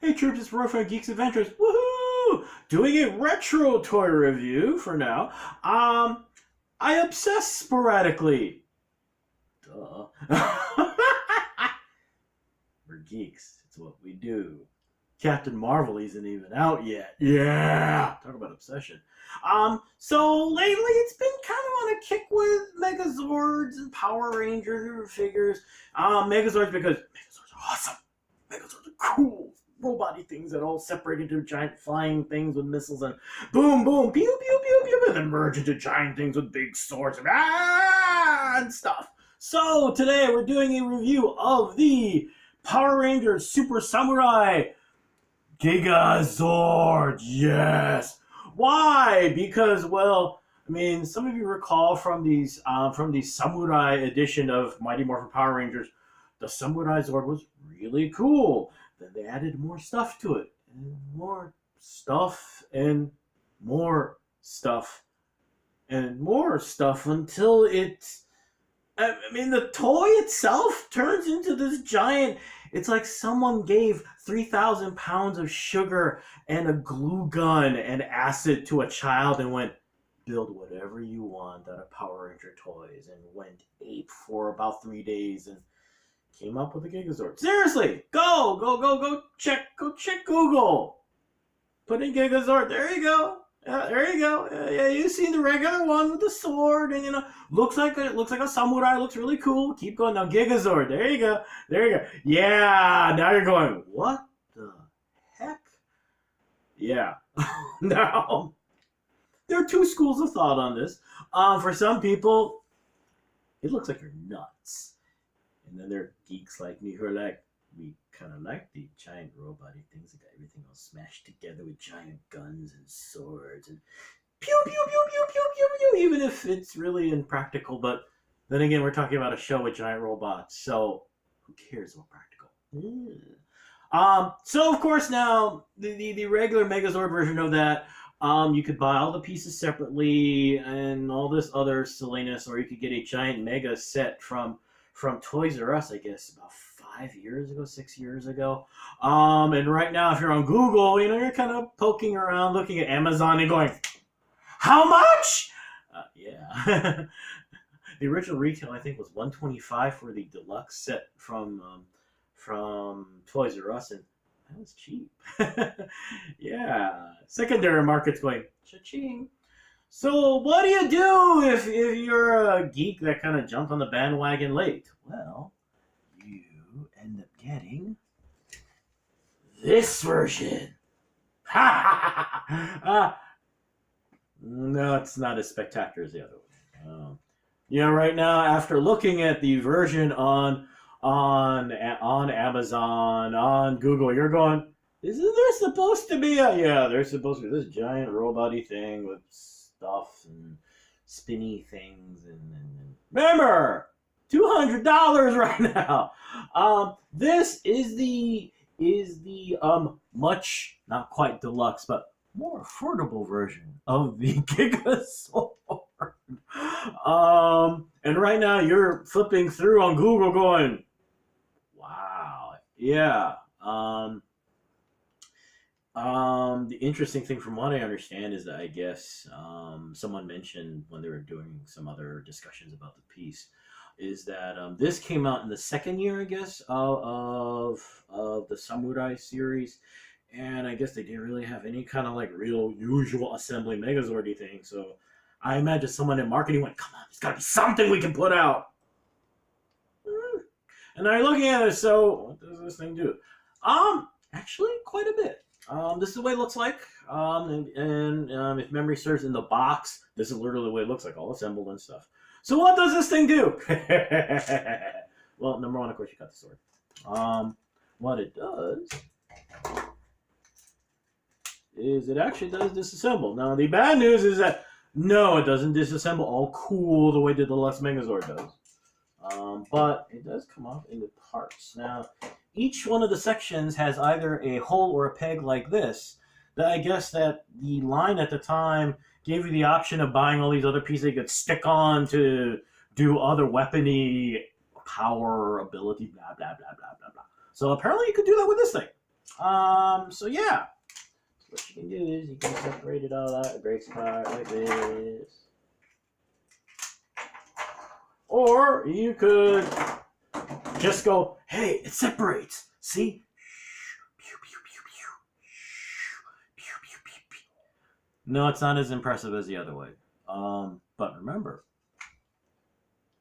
Hey troops, it's Roy from Geeks Adventures. Woohoo! Doing a retro toy review for now. I obsess sporadically. Duh. We're geeks. It's what we do. Captain Marvel isn't even out yet. Yeah! Talk about obsession. So lately it's been kind of on a kick with Megazords and Power Ranger figures. Megazords because Megazords are awesome. Megazords are cool. Robot-y things that all separate into giant flying things with missiles and boom, boom, pew, pew, pew, pew, and then merge into giant things with big swords and stuff. So today we're doing a review of the Power Rangers Super Samurai Gigazord. Yes. Why? Because, well, I mean, some of you recall from the Samurai edition of Mighty Morphin Power Rangers, the Samurai Zord was really cool. Then they added more stuff to it, and more stuff, and more stuff, and more stuff until it's, I mean, the toy itself turns into this giant, it's like someone gave 3,000 pounds of sugar and a glue gun and acid to a child and went, build whatever you want out of Power Ranger toys, and went ape for about 3 days and came up with a Gigazord. Seriously, go check Google. Put in Gigazord. There you go. There you go. Yeah, you've seen the regular one with the sword, and looks like a samurai. Looks really cool. Keep going now. Gigazord. There you go. There you go. Yeah. Now you're going, what the heck? Yeah. Now there are two schools of thought on this. For some people, it looks like you're nuts. And then there are geeks like me who are like, we kind of like the giant robot-y things that got everything all smashed together with giant guns and swords and pew, pew, pew, pew, pew, pew, pew, even if it's really impractical. But then again, we're talking about a show with giant robots, so who cares about practical? So, of course, now, the regular Megazord version of that, you could buy all the pieces separately and all this other silliness, or you could get a giant mega set from Toys R Us, I guess, about 6 years ago. And right now, if you're on Google, you're kind of poking around, looking at Amazon and going, how much? Yeah. The original retail, I think, was $125 for the deluxe set from Toys R Us, and that was cheap. Yeah. Secondary market's going, cha-ching. So what do you do if you're a geek that kind of jumped on the bandwagon late? Well, you end up getting this version. No, it's not as spectacular as the other one. Right now, after looking at the version on Amazon, on Google, you're going, isn't there supposed to be there's supposed to be this giant robot-y thing with stuff and spinny things and remember, $200 right now. This is the much, not quite deluxe, but more affordable version of the Gigazord. And right now you're flipping through on Google going, wow, yeah. The interesting thing from what I understand is that I guess someone mentioned when they were doing some other discussions about the piece is that this came out in the second year, I guess, of the Samurai series, and I guess they didn't really have any kind of like real usual assembly Megazord-y thing, so I imagine someone in marketing went, come on, there's got to be something we can put out. And I'm looking at it, so what does this thing do? Actually, quite a bit. This is the way it looks like, and if memory serves, in the box, this is literally the way it looks like, all assembled and stuff. So what does this thing do? Well, number one, of course, you got the sword. What it does is it actually does disassemble. Now, the bad news is that, no, it doesn't disassemble all cool the way the Deluxe Megazord does. But it does come off into parts. Now, each one of the sections has either a hole or a peg like this. That I guess that the line at the time gave you the option of buying all these other pieces you could stick on to do other weapony power, ability, blah, blah, blah, blah, blah, blah. So apparently you could do that with this thing. So yeah, what you can do is you can separate it all out. It breaks apart like this. Or you could just go, hey, it separates. See? No, it's not as impressive as the other way. But remember,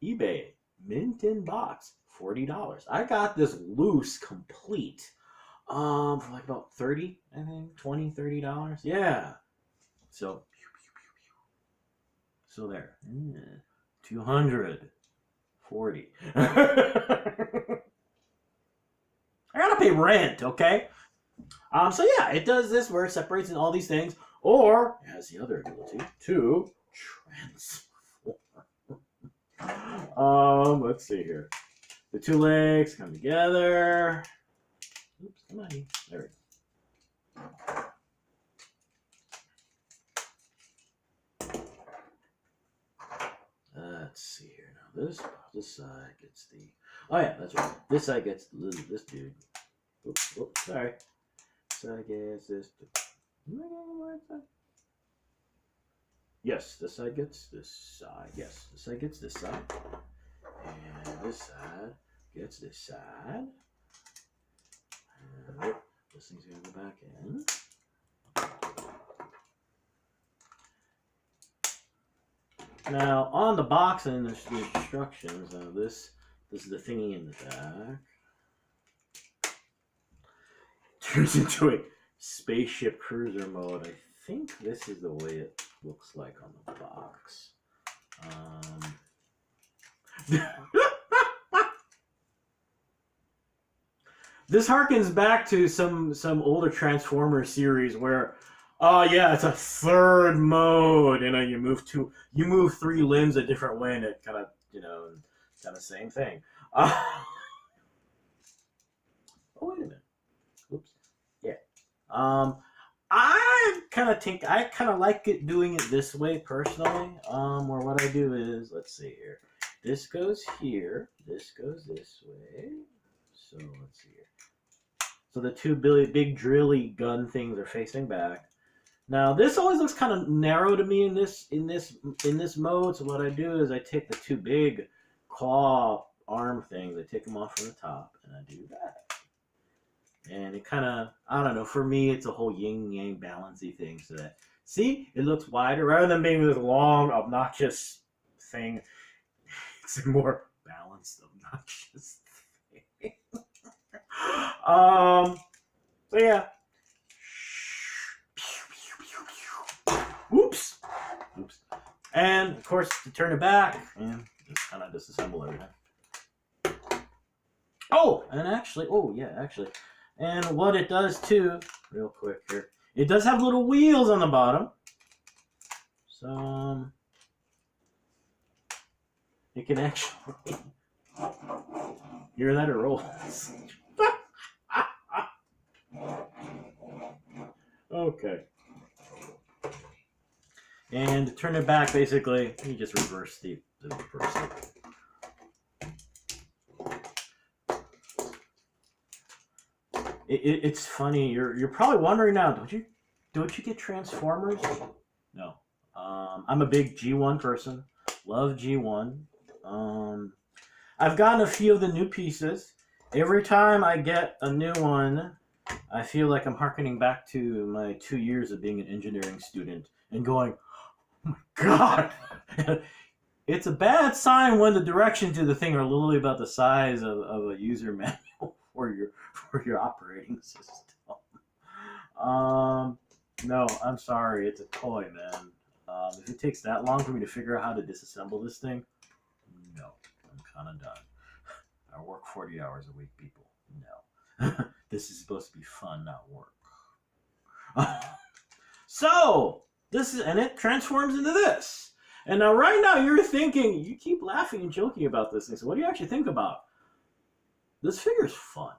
eBay, mint in box, $40. I got this loose complete. For like about 30, I think, $20, $30. Yeah. So there. 240. I gotta pay rent, okay? So yeah, it does this where it separates in all these things, or it has the other ability to transform. Let's see here. The two legs come together. Oops, come on. There we go. Let's see here. Now this side gets the. Oh yeah, that's right. This side gets this dude. Oops, sorry. This side gets this. Yes, this side gets this side. Yes, this side gets this side. And this side gets this side. And this thing's gonna go back in. Now, on the box and the instructions, this is the thingy in the back. Turns into a spaceship cruiser mode. I think this is the way it looks like on the box. This harkens back to some older Transformers series where, yeah, it's a third mode. You know, you move three limbs a different way, and it kind of, kind of same thing. Oh, wait a minute. Oops. Yeah. I kind of like it doing it this way personally. Where what I do is, let's see here. This goes here. This goes this way. So let's see here. So the two big drilly gun things are facing back. Now this always looks kind of narrow to me in this mode. So what I do is I take the two big claw arm things. I take them off from the top, and I do that. And it kind of, I don't know, for me it's a whole yin yang balancey thing. So that, see, it looks wider rather than being this long obnoxious thing. It's a more balanced obnoxious thing. So yeah. Oops. And of course, to turn it back, and just kind of disassemble everything. Oh, and actually, and what it does too, real quick here, it does have little wheels on the bottom. So it can actually hear that it rolls. Okay. And to turn it back, basically, you just reverse the reversal. It's funny. You're probably wondering now, don't you get Transformers? No. I'm a big G1 person. Love G1. I've gotten a few of the new pieces. Every time I get a new one, I feel like I'm hearkening back to my 2 years of being an engineering student and going, oh my God. It's a bad sign when the directions to the thing are literally about the size of a user manual for your operating system. No, I'm sorry. It's a toy, man. If it takes that long for me to figure out how to disassemble this thing, no, I'm kind of done. I work 40 hours a week, people. No. This is supposed to be fun, not work. So, and it transforms into this. And now, right now, you're thinking, you keep laughing and joking about this thing. So what do you actually think about? This figure's fun.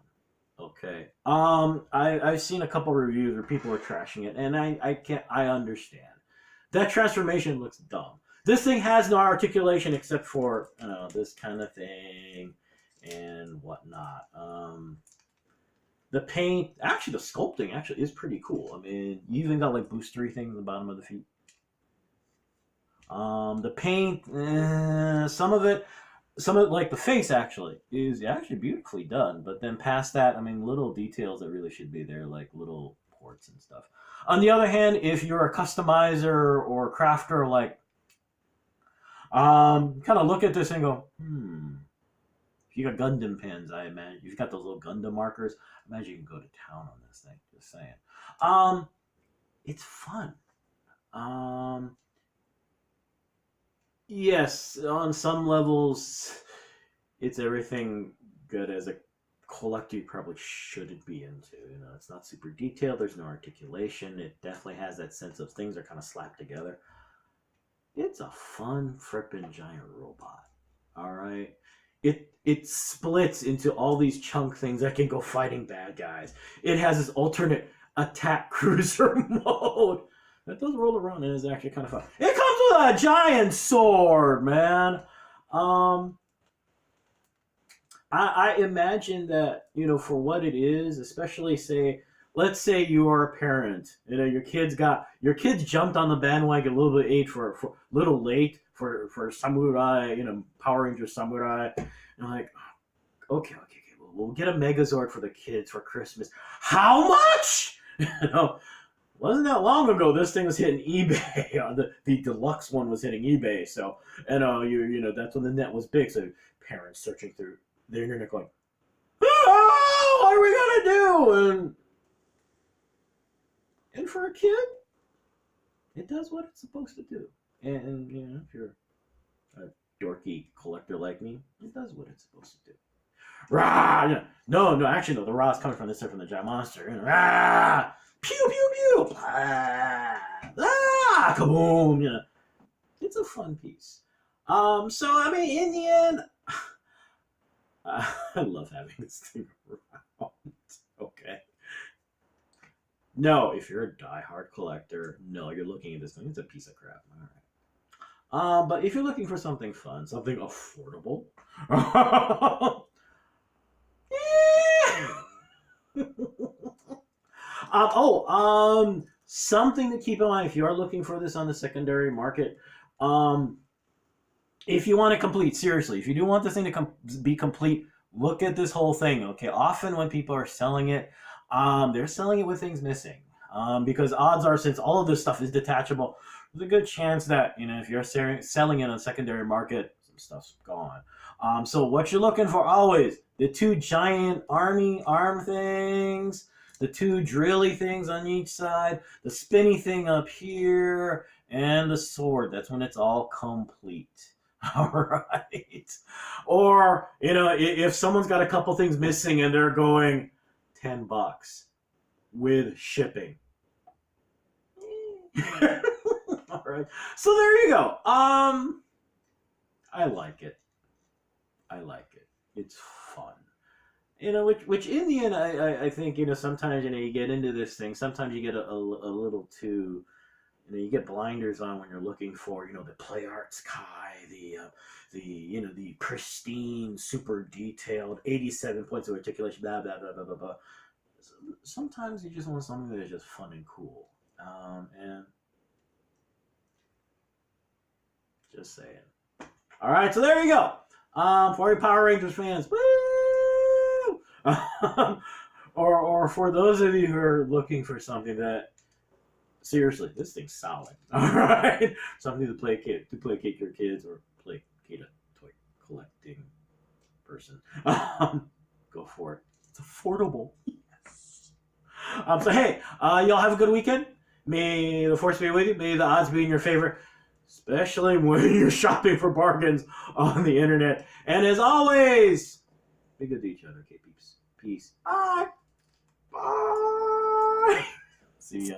Okay. I've seen a couple reviews where people are trashing it, and I understand. That transformation looks dumb. This thing has no articulation except for, this kind of thing and whatnot. The paint, actually, the sculpting actually is pretty cool. I mean, you even got like boostery things at the bottom of the feet. The paint, some of like the face actually is actually beautifully done. But then past that, I mean, little details that really should be there, like little ports and stuff. On the other hand, if you're a customizer or crafter, like, kind of look at this and go, If you got Gundam pins, I imagine. If you've got those little Gundam markers, I imagine you can go to town on this thing. Just saying. It's fun. Yes, on some levels, it's everything good as a collector you probably shouldn't be into. You know, it's not super detailed. There's no articulation. It definitely has that sense of things are kind of slapped together. It's a fun frippin' giant robot. All right. It splits into all these chunk things that can go fighting bad guys. It has this alternate attack cruiser mode. That does roll around and is actually kind of fun. It comes with a giant sword, man. I imagine that, you know, for what it is, especially let's say you are a parent, you know, your kids jumped on the bandwagon a little bit late for samurai, you know, Power Ranger samurai, and like, okay, we'll get a Megazord for the kids for Christmas. How much? You know, wasn't that long ago this thing was hitting eBay. The deluxe one was hitting eBay. So, you know that's when the net was big. So parents searching through the internet going, oh, what are we gonna do? And for a kid, it does what it's supposed to do. And you know, if you're a dorky collector like me, it does what it's supposed to do. Rah! No, actually no. The rah is coming from the giant monster. You know, rah! Pew pew pew! Ah! Kaboom! You know, it's a fun piece. So I mean, in the end, I love having this thing around. Okay. No, if you're a diehard collector, no, you're looking at this thing. It's a piece of crap. All right. But if you're looking for something fun, something affordable, something to keep in mind if you are looking for this on the secondary market. If you want to complete, seriously, if you do want this thing to be complete, look at this whole thing. Okay, often when people are selling it, they're selling it with things missing. Because odds are, since all of this stuff is detachable, there's a good chance that, you know, if you're selling it on the secondary market, some stuff's gone. So what you're looking for always, the two giant arm things, the two drilly things on each side, the spinny thing up here, and the sword. That's when it's all complete. All right. Or, you know, if someone's got a couple things missing and they're going $10 with shipping. All right. So there you go. I like it. It's fun. You know, which in the end, I think, you know, sometimes, you know, you get into this thing. Sometimes you get a little too, you know, you get blinders on when you're looking for, you know, the play arts Kai, you know, the pristine, super detailed, 87 points of articulation, blah, blah, blah, blah, blah, blah. Sometimes you just want something that is just fun and cool. And just saying. All right, so there you go. For you Power Rangers fans, woo! Or for those of you who are looking for something that, seriously, this thing's solid. All right, something to placate your kids or placate a toy collecting person. Go for it. It's affordable. Yes. So hey, y'all have a good weekend. May the force be with you. May the odds be in your favor, especially when you're shopping for bargains on the internet. And as always, be good to each other, okay, peeps. Peace. Bye. Bye. See ya.